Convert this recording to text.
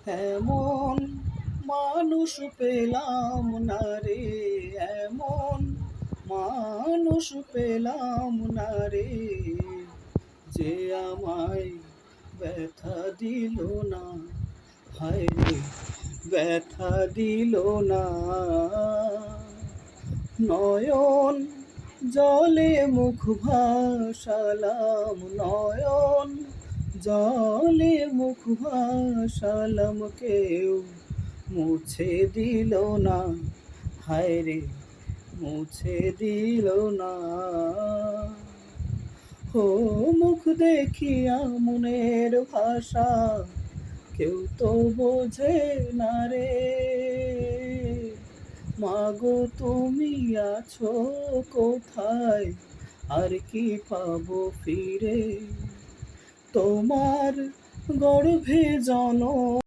এমন মানুষ পেলাম না রে, এমন মানুষ পেলাম না রে, যে আমায় ব্যথা দিল না, হায় রে ব্যথা দিল না। নয়ন জলে মুখ ভাসালাম, নয়ন জলে মুখ ভাসালাম, কেউ মুছে দিল না, হায় রে মুছে দিল না। ও মুখ দেখিয়া মনের ভাষা কেউ তো বোঝে না রে, মাগো তুমি আছো কোথায়, আর কি পাবো ফিরে, তোমার গর্ভে জনম